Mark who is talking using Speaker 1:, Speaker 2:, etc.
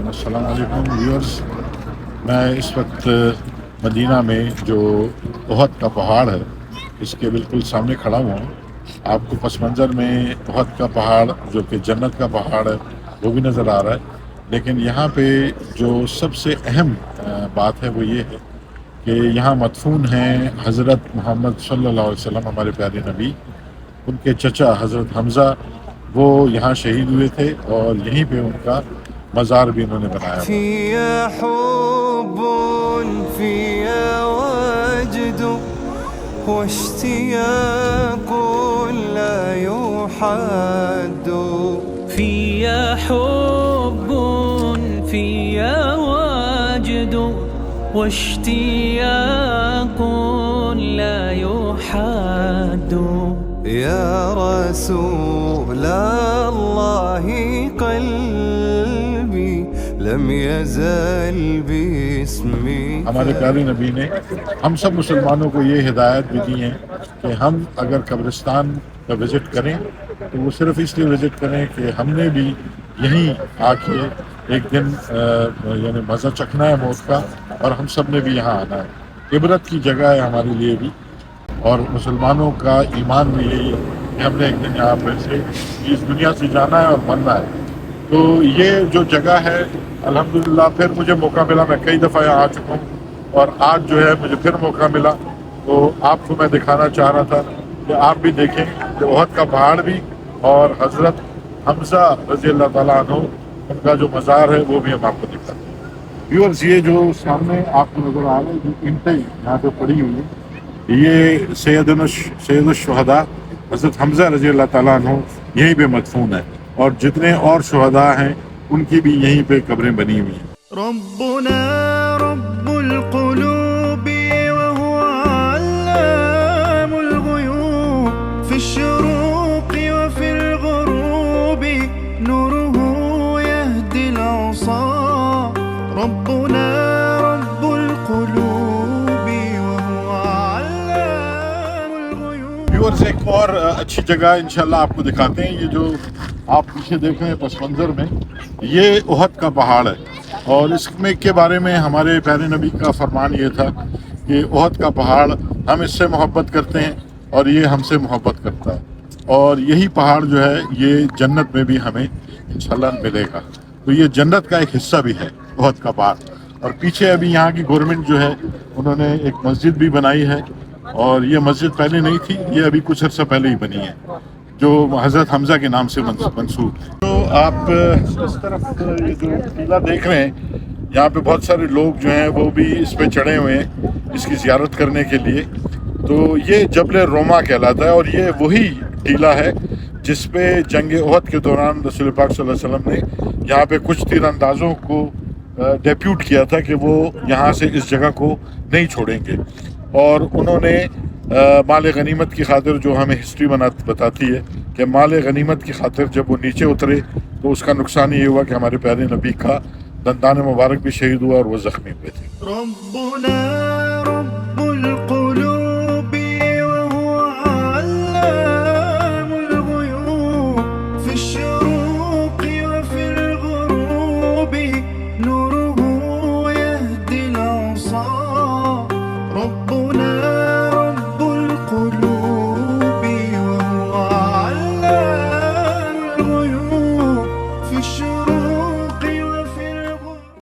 Speaker 1: अस्सलाम वालेकुम व्यूअर्स। मैं इस वक्त मदीना में जो उहद का पहाड़ है इसके बिल्कुल सामने खड़ा हुआ हूँ। आपको पस मंज़र में उहद का पहाड़ जो कि जन्नत का पहाड़ है वो भी नज़र आ रहा है, लेकिन यहाँ पे जो सबसे अहम बात है वो ये है कि यहाँ मदफून हैं हज़रत मोहम्मद सल्लल्लाहु अलैहि वसल्लम, हमारे प्यारे नबी। उनके चचा हज़रत हमज़ा वो यहाँ शहीद हुए थे और यहीं पे उनका मज़ार भी इन्होंने बनाया।
Speaker 2: فيا حب فيا وجد واشتياق لا يحد
Speaker 3: فيا حب فيا وجد واشتياق لا يحد
Speaker 2: يا رسول الله قلبي لم يزل باسمي
Speaker 1: हमारे प्यारे नबी ने हम सब मुसलमानों को ये हिदायत भी दी है कि हम अगर कब्रिस्तान का विज़िट करें तो वो सिर्फ़ इसलिए विज़िट करें कि हमने भी यहीं आके एक दिन यानी मज़ा चखना है मौत का, और हम सब ने भी यहाँ आना है। इबरत की जगह है हमारे लिए भी, और मुसलमानों का ईमान भी यही है कि हमने एक दिन यहाँ पर से इस दुनिया से जाना है और मरना है। तो ये जो जगह है अल्हम्दुलिल्लाह फिर मुझे मौका मिला, मैं कई दफ़ा यहाँ आ चुका हूँ और आज जो है मुझे फिर मौका मिला, तो आपको मैं दिखाना चाह रहा था कि आप भी देखें कि उहद का पहाड़ भी और हज़रत हमज़ा रज़ी अल्लाह ताला अन्हु उनका जो मज़ार है वो भी हम आपको दिखाते हैं। व्यूअर्स, ये जो सामने आपको नज़र आ रहा है जो ईंटें यहाँ पे पड़ी हुई हैं, ये सैयदुश्शुहदा हज़रत हमज़ा रज़ी अल्लाह ताला अन्हु यहीं पे मदफून है, और जितने और शुहदा हैं उनकी भी यहीं पे कब्रें बनी हुई हैं।
Speaker 2: ربنا رب القلوب وهو علام الغيوب في الشروق وفي الغروب نوره يهدي العصا ربنا رب القلوب وهو علام الغيوب।
Speaker 1: व्यूअर्स, एक और अच्छी जगह इंशाल्लाह आपको दिखाते हैं। ये जो आप पीछे देख रहे हैं पस मंज़र में, ये उहद का पहाड़ है, और इसमें के बारे में हमारे प्यारे नबी का फरमान ये था कि उहद का पहाड़ हम इससे मोहब्बत करते हैं और ये हमसे मोहब्बत करता है, और यही पहाड़ जो है ये जन्नत में भी हमें इंशाल्लाह मिलेगा। तो ये जन्नत का एक हिस्सा भी है उहद का पहाड़। और पीछे अभी यहाँ की गवर्नमेंट जो है उन्होंने एक मस्जिद भी बनाई है, और ये मस्जिद पहले नहीं थी, ये अभी कुछ अर्सा पहले ही बनी है, जो हज़रत हमज़ा के नाम से मंसूब। तो आप इस तरफ ये जो टीला देख रहे हैं, यहाँ पे बहुत सारे लोग जो हैं वो भी इस पे चढ़े हुए हैं इसकी ज़ियारत करने के लिए। तो ये जबल रोमा कहलाता है, और ये वही टीला है जिस पे जंग उहद के दौरान रसूल पाक सल्लल्लाहु अलैहि वसल्लम ने यहाँ पे कुछ तीरंदाजों को डेप्यूट किया था कि वो यहाँ से इस जगह को नहीं छोड़ेंगे, और उन्होंने माल गनीमत की खातिर, जो हमें हिस्ट्री बताती है कि माल गनीमत की खातिर जब वो नीचे उतरे तो उसका नुकसान ये हुआ कि हमारे प्यारे नबी का दंदान मुबारक भी शहीद हुआ और वो ज़ख्मी हुए थे।